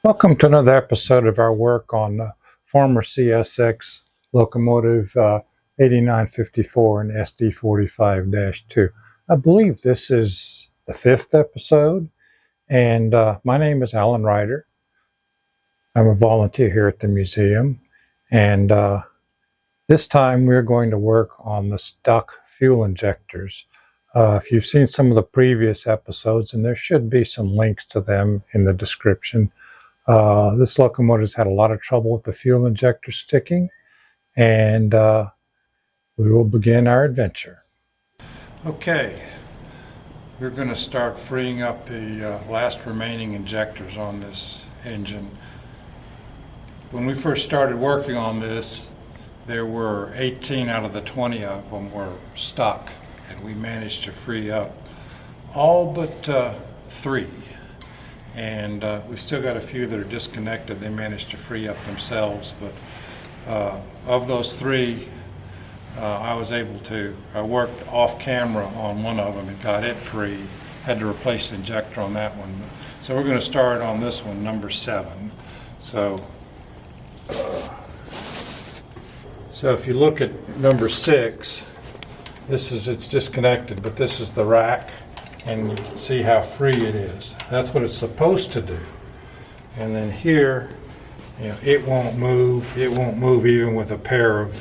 Welcome to another episode of our work on the former CSX Locomotive 8954 and SD45-2. I believe this is the fifth episode, and my name is Alan Ryder. I'm a volunteer here at the museum, and this time we're going to work on the stock fuel injectors. If you've seen some of the previous episodes, and there should be some links to them in the description, this locomotive's had a lot of trouble with the fuel injector sticking, and we will begin our adventure. Okay, we're going to start freeing up the last remaining injectors on this engine. When we first started working on this, there were 18 out of the 20 of them were stuck, and we managed to free up all but 3. And we still got a few that are disconnected. They managed to free up themselves, but of those 3, I worked off camera on one of them and got it free. Had to replace the injector on that one. So we're going to start on this one, number 7. So if you look at number 6, it's disconnected, but this is the rack. And you can see how free it is. That's what it's supposed to do. And then here, it won't move. It won't move even with a pair of,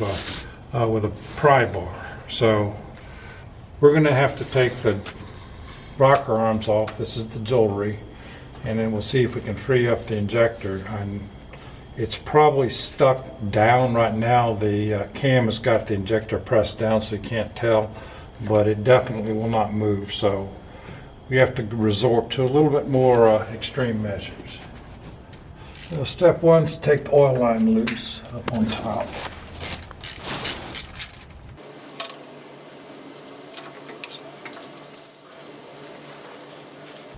with a pry bar. So we're going to have to take the rocker arms off. This is the jewelry. And then we'll see if we can free up the injector. And it's probably stuck down right now. The cam has got the injector pressed down so you can't tell. But it definitely will not move. So we have to resort to a little bit more extreme measures. So step 1 is take the oil line loose up on top.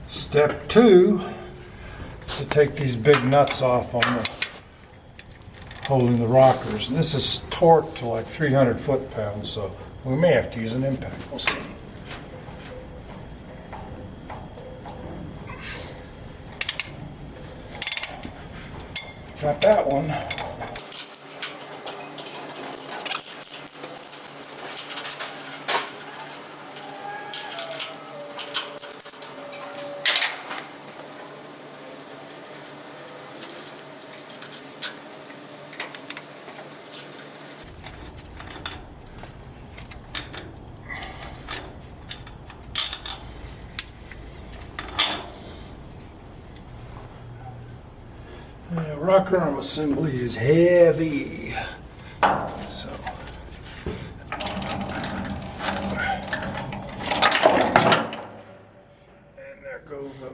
Step 2 is to take these big nuts off on the holding the rockers. And this is torqued to like 300 foot-pounds, so we may have to use an impact. We'll see. Got that one. Rocker arm assembly is heavy, so and there goes the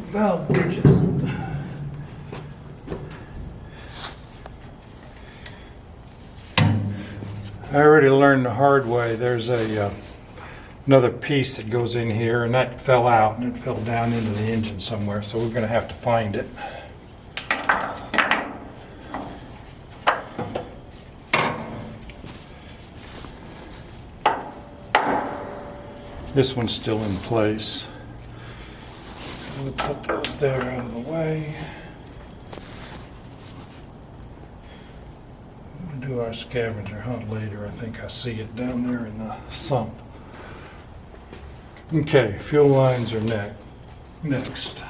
valve bridges. I already learned the hard way. There's another piece that goes in here, and that fell out and it fell down into the engine somewhere, so we're going to have to find it. This one's still in place. We'll put those there out of the way. We'll do our scavenger hunt later. I think I see it down there in the sump. Okay, fuel lines are next.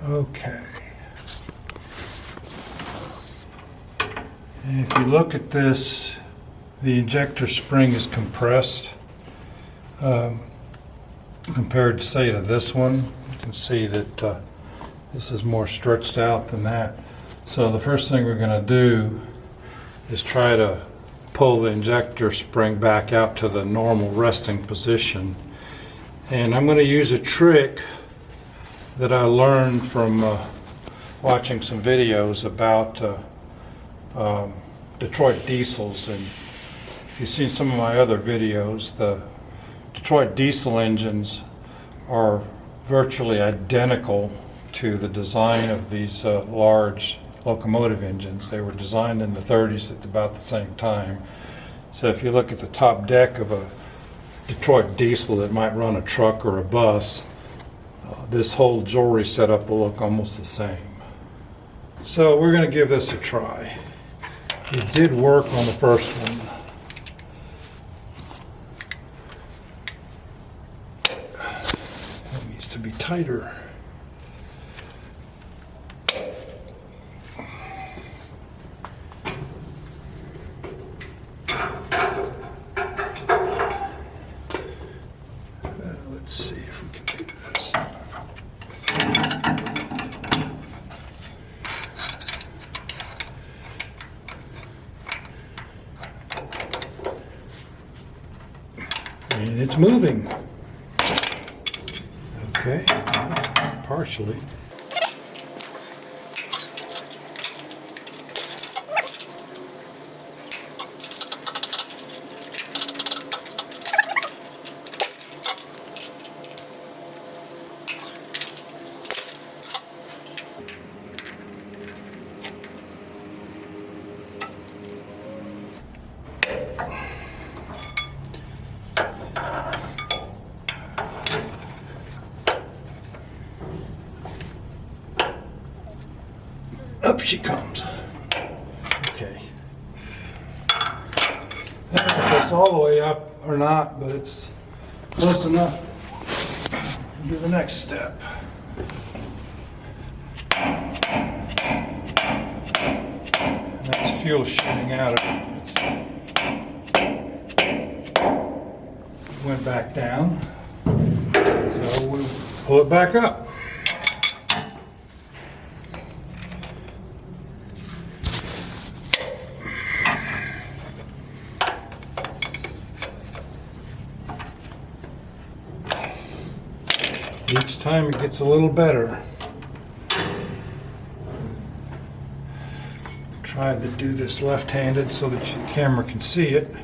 Okay. And if you look at this, the injector spring is compressed compared to, say, to this one. You can see that this is more stretched out than that. So the first thing we're going to do is try to pull the injector spring back out to the normal resting position. And I'm going to use a trick that I learned from watching some videos about Detroit diesels. And if you've seen some of my other videos, the Detroit diesel engines are virtually identical to the design of these large locomotive engines. They were designed in the 30s at about the same time. So if you look at the top deck of a Detroit diesel that might run a truck or a bus, this whole jewelry setup will look almost the same. So we're going to give this a try. It did work on the first one. It needs to be tighter. Let's see if we can do this. And it's moving. Okay, partially. Up she comes. Okay. I don't know if it's all the way up or not, but it's close enough. Do the next step. That's fuel shooting out of it. It went back down. So we'll pull it back up. Each time it gets a little better. Try to do this left-handed so that your camera can see it.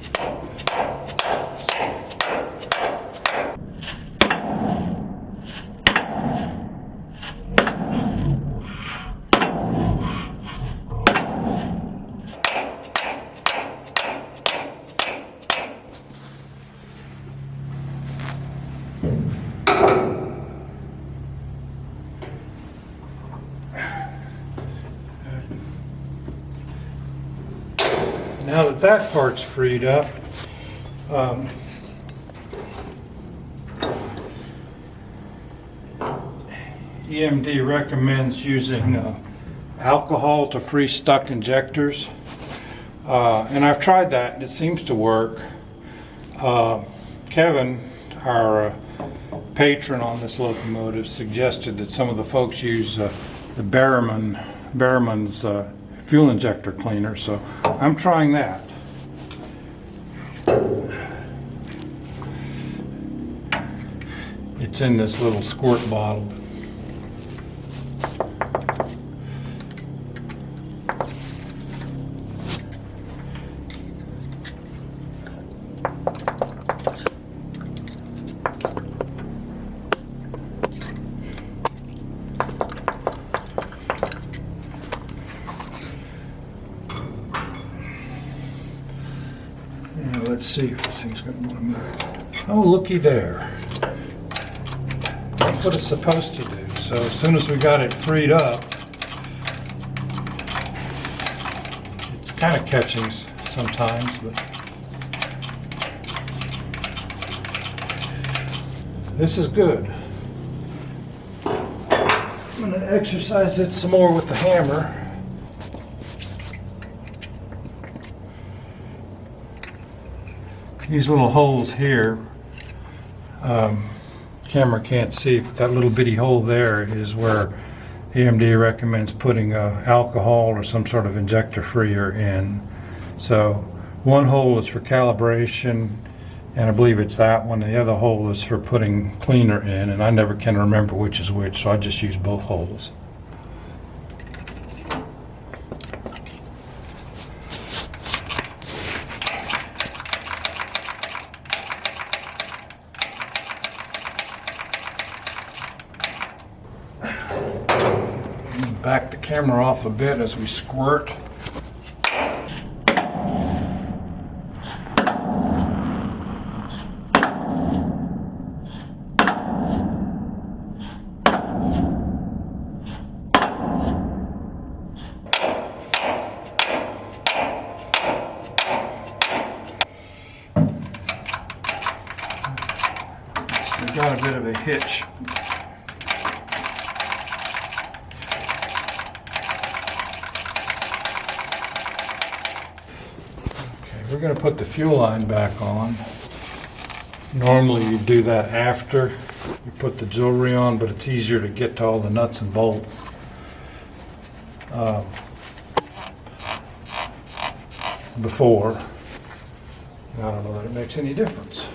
Now that that part's freed up, EMD recommends using alcohol to freeze stuck injectors. And I've tried that and it seems to work. Kevin, our patron on this locomotive, suggested that some of the folks use the Berriman's fuel injector cleaner, so I'm trying that. It's in this little squirt bottle. Let's see if this thing's going to want to move. Oh, looky there. That's what it's supposed to do. So as soon as we got it freed up, it's kind of catching sometimes, but this is good. I'm going to exercise it some more with the hammer. These little holes here, camera can't see, but that little bitty hole there is where EMD recommends putting alcohol or some sort of injector freer in. So One hole is for calibration, and I believe it's that one. The other hole is for putting cleaner in, and I never can remember which is which, so I just use both holes. Back the camera off a bit as we squirt. Still got a bit of a hitch. We're going to put the fuel line back on. Normally you do that after you put the jewelry on, but it's easier to get to all the nuts and bolts. Before. I don't know that it makes any difference.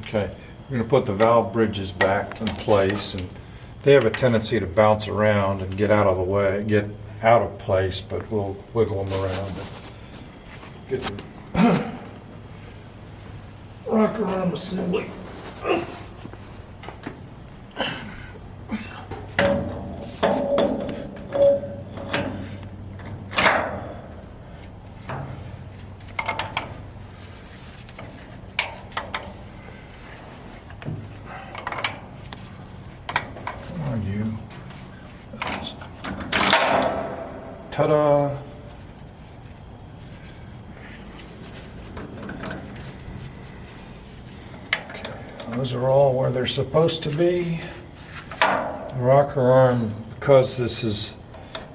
Okay, we're going to put the valve bridges back in place, and they have a tendency to bounce around and get out of the way, get out of place, but we'll wiggle them around and get the rocker arm assembly. Ta-da! Okay, those are all where they're supposed to be. The rocker arm, because this is,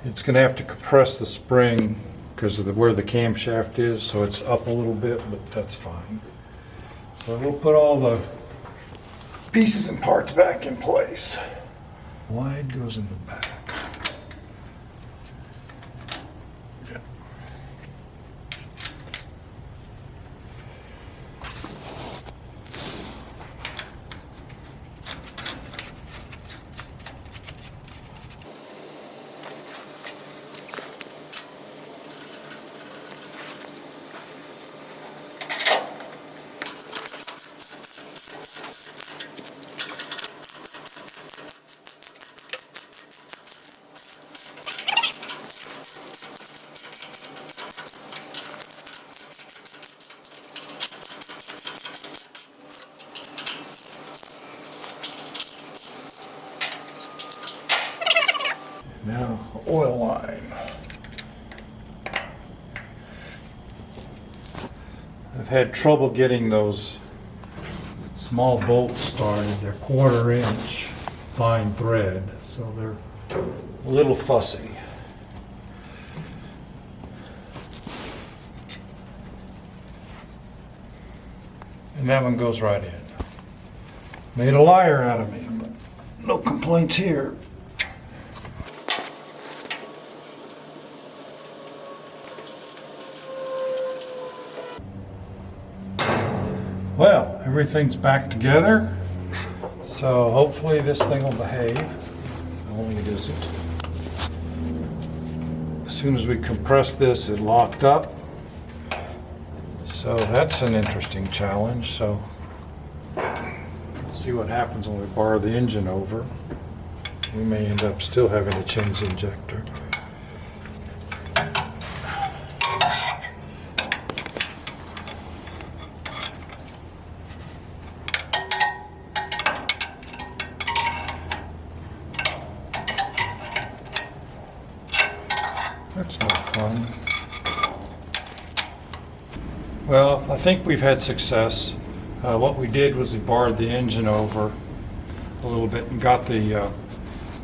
it's going to have to compress the spring because of where the camshaft is, so it's up a little bit, but that's fine. So we'll put all the pieces and parts back in place. Wide goes in the back. Now, oil line. I've had trouble getting those small bolts started. They're 1/4 inch fine thread, so they're a little fussy. And that one goes right in. Made a liar out of me, but no complaints here. Well, everything's back together, so hopefully this thing will behave. Only it isn't. As soon as we compress this, it locked up. So that's an interesting challenge. So let's see what happens when we bar the engine over. We may end up still having to change the injector. That's no fun. Well, I think we've had success. What we did was we barred the engine over a little bit and got the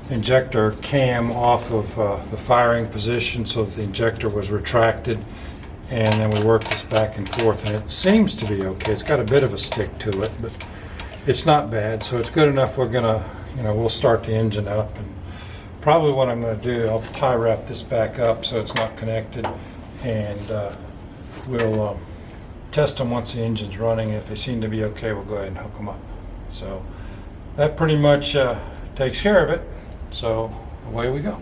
injector cam off of the firing position so that the injector was retracted, and then we worked this back and forth, and it seems to be okay. It's got a bit of a stick to it, but it's not bad, so it's good enough. We're gonna, we'll start the engine up, and probably what I'm going to do, I'll tie wrap this back up so it's not connected, and we'll test them once the engine's running. If they seem to be okay, we'll go ahead and hook them up. So that pretty much takes care of it. So away we go.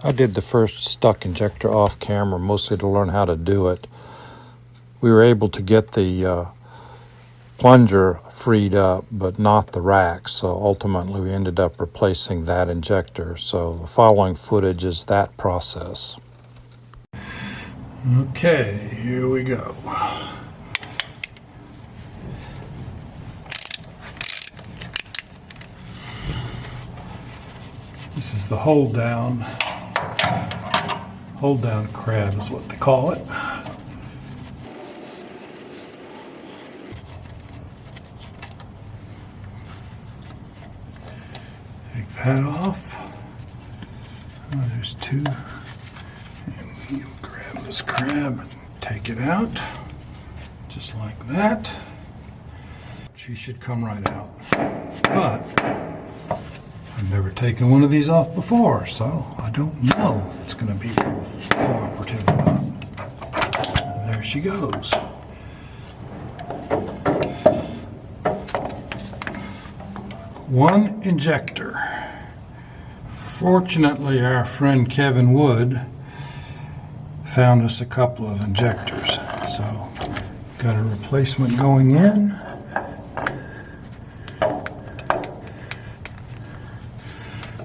I did the first stuck injector off camera, mostly to learn how to do it. We were able to get the plunger freed up, but not the rack, so ultimately we ended up replacing that injector. So the following footage is that process. Okay, here we go. This is the hold down crab is what they call it. Take that off. Oh, there's two. And we grab this crab and take it out. Just like that. She should come right out. But I've never taken one of these off before, so I don't know if it's going to be cooperative or not. And there she goes. One injector. Fortunately, our friend Kevin Wood found us a couple of injectors. So, got a replacement going in.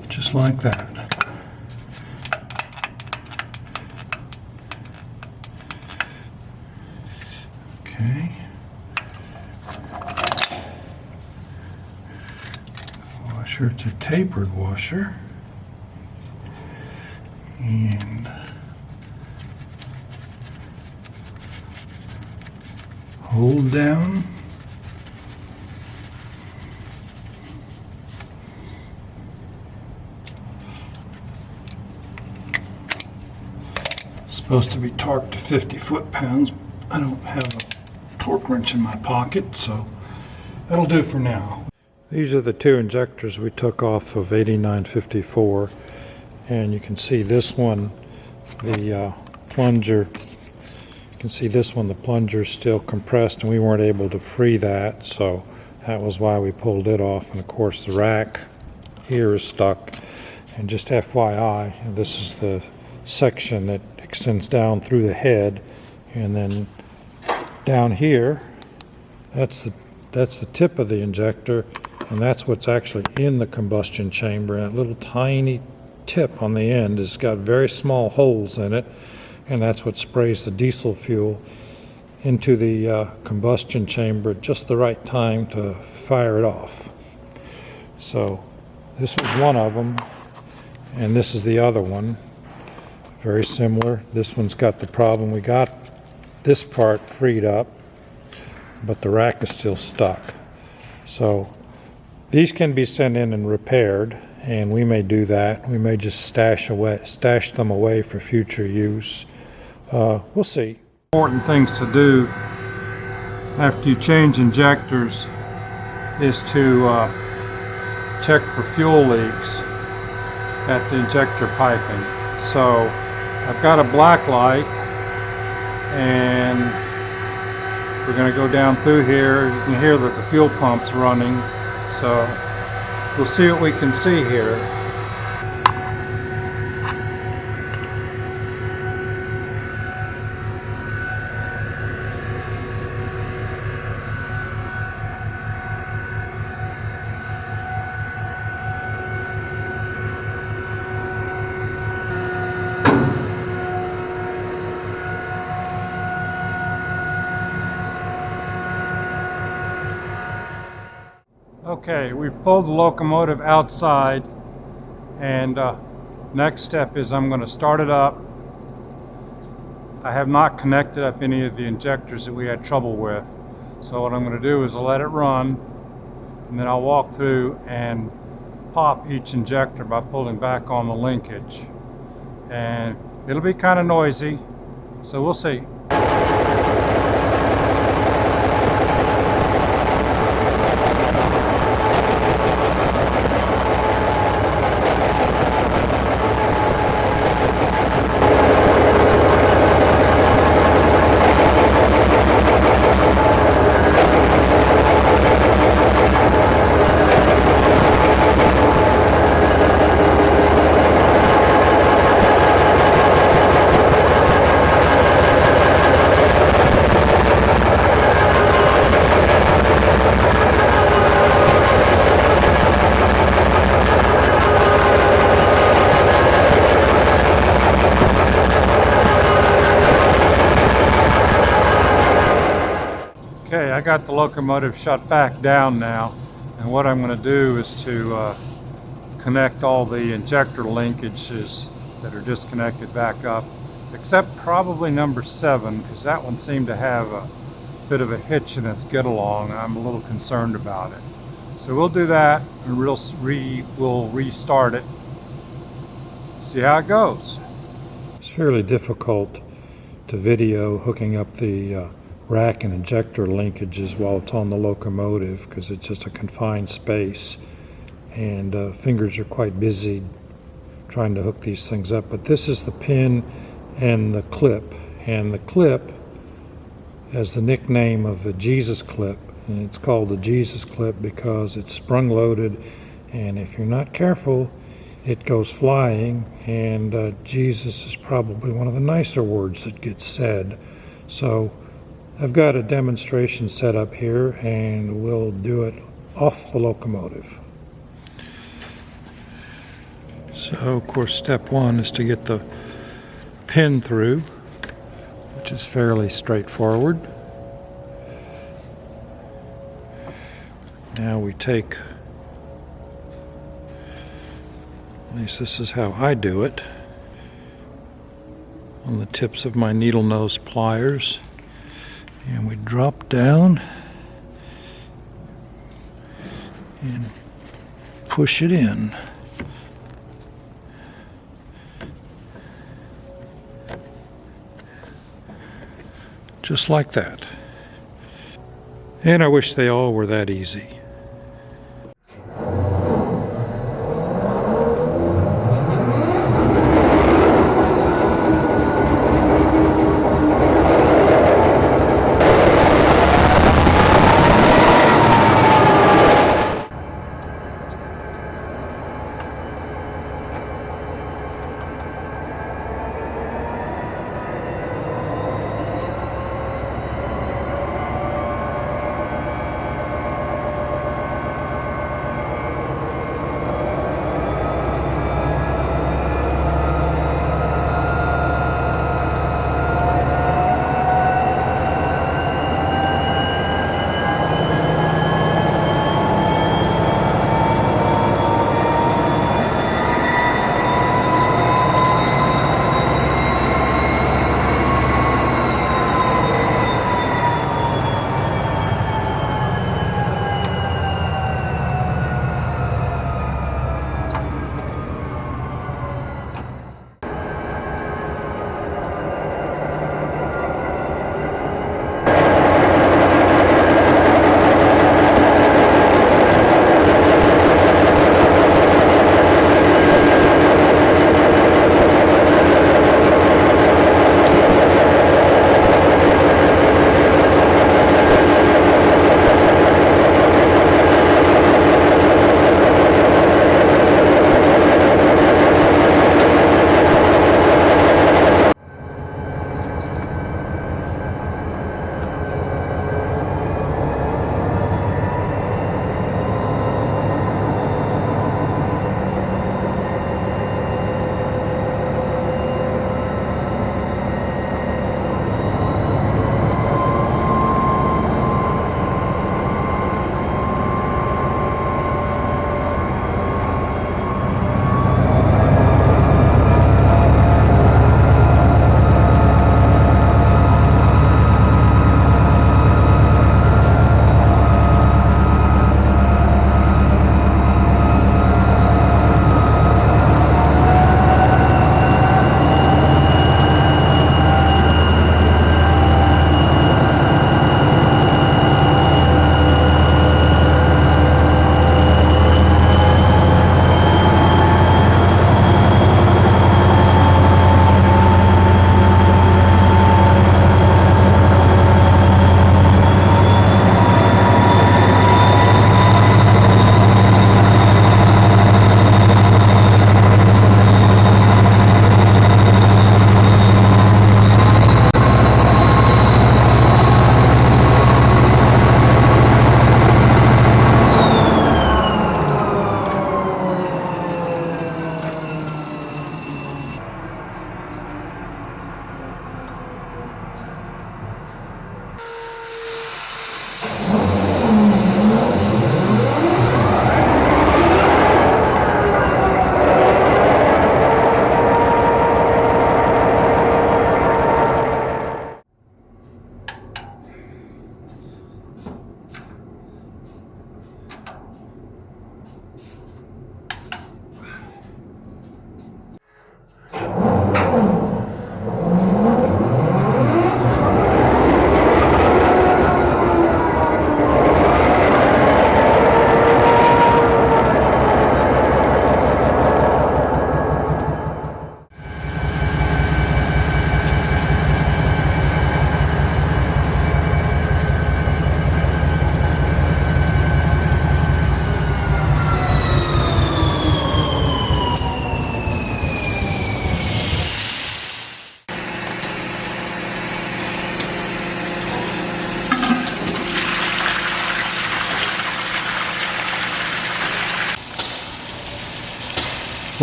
Just like that. Okay. Washer, it's a tapered washer. And hold down. Supposed to be torqued to 50 foot-pounds. I don't have a torque wrench in my pocket, so that'll do for now. These are the two injectors we took off of 8954, and you can see this one, the plunger. You can see this one, the plunger is still compressed, and we weren't able to free that, so that was why we pulled it off. And of course, the rack here is stuck. And just FYI, this is the section that extends down through the head, and then down here, that's the tip of the injector, and that's what's actually in the combustion chamber. And that little tiny tip on the end has got very small holes in it, and that's what sprays the diesel fuel into the combustion chamber at just the right time to fire it off. So this was one of them, and this is the other one. Very similar. This one's got the problem. We got this part freed up, but the rack is still stuck. So these can be sent in and repaired, and we may do that. We may just stash them away for future use. We'll see. Important things to do after you change injectors is to check for fuel leaks at the injector piping. So I've got a black light, and we're going to go down through here. You can hear that the fuel pump's running, so we'll see what we can see here. Okay, we've pulled the locomotive outside, and Next step is I'm going to start it up. I have not connected up any of the injectors that we had trouble with. So what I'm going to do is I'll let it run, and then I'll walk through and pop each injector by pulling back on the linkage. And it'll be kind of noisy, so we'll see. Okay, I got the locomotive shut back down now, and what I'm going to do is to connect all the injector linkages that are disconnected back up, except probably number 7, because that one seemed to have a bit of a hitch in its get along, and I'm a little concerned about it. So we'll do that, and we'll restart it, see how it goes. It's fairly difficult to video hooking up the rack and injector linkages while it's on the locomotive, because it's just a confined space, and fingers are quite busy trying to hook these things up. But this is the pin and the clip, and the clip has the nickname of the Jesus clip, and it's called the Jesus clip because it's sprung loaded, and if you're not careful it goes flying, and Jesus is probably one of the nicer words that gets said. So I've got a demonstration set up here, and we'll do it off the locomotive. So of course step 1 is to get the pin through, which is fairly straightforward. Now we take, at least this is how I do it, on the tips of my needle nose pliers, and we drop down and push it in. Just like that. And I wish they all were that easy.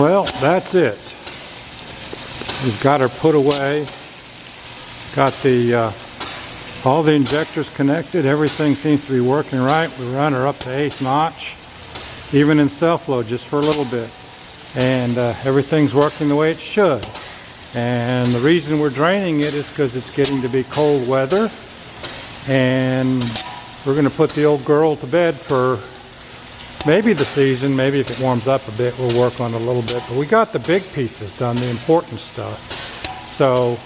Well, that's it. We've got her put away. Got the all the injectors connected. Everything seems to be working right. We run her up to 8th notch, even in self-load, just for a little bit. And everything's working the way it should. And the reason we're draining it is because it's getting to be cold weather. And we're going to put the old girl to bed for maybe the season. Maybe if it warms up a bit, we'll work on it a little bit. But we got the big pieces done, the important stuff. So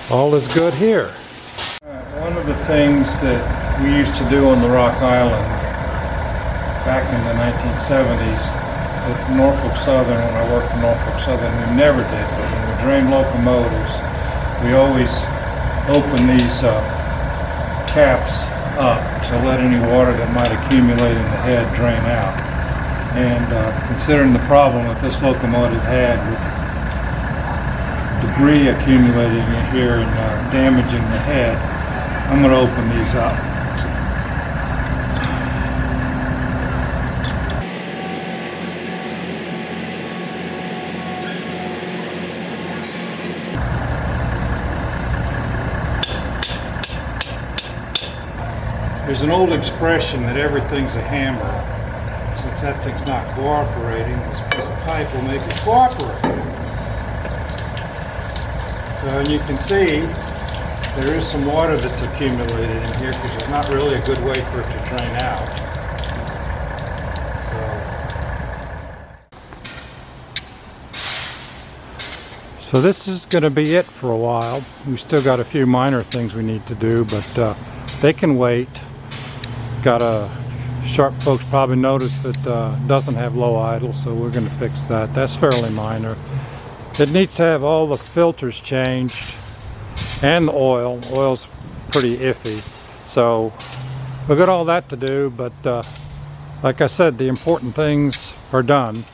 all is good here. One of the things that we used to do on the Rock Island back in the 1970s at Norfolk Southern, when I worked for Norfolk Southern, we never did, but when we drained locomotives, we always open these caps up to let any water that might accumulate in the head drain out. And considering the problem that this locomotive had with debris accumulating in here and damaging the head, I'm going to open these up. There's an old expression that everything's a hammer. Since that thing's not cooperating, this piece of pipe will make it cooperate. So, and you can see there is some water that's accumulated in here because there's not really a good way for it to drain out. So this is going to be it for a while. We still got a few minor things we need to do, but they can wait. Got a sharp folks probably noticed that doesn't have low idle, so we're going to fix that. That's fairly minor. It needs to have all the filters changed and the oil. Oil's pretty iffy, so we've got all that to do, but like I said, the important things are done.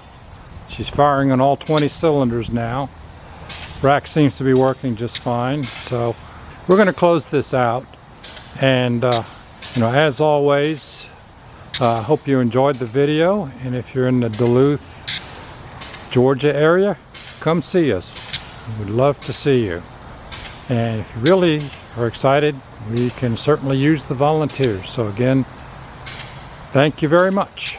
She's firing on all 20 cylinders now. Rack seems to be working just fine, so we're going to close this out. And you know, as always, I hope you enjoyed the video, and if you're in the Duluth, Georgia area, come see us. We'd love to see you. And if you really are excited, we can certainly use the volunteers. So again, thank you very much.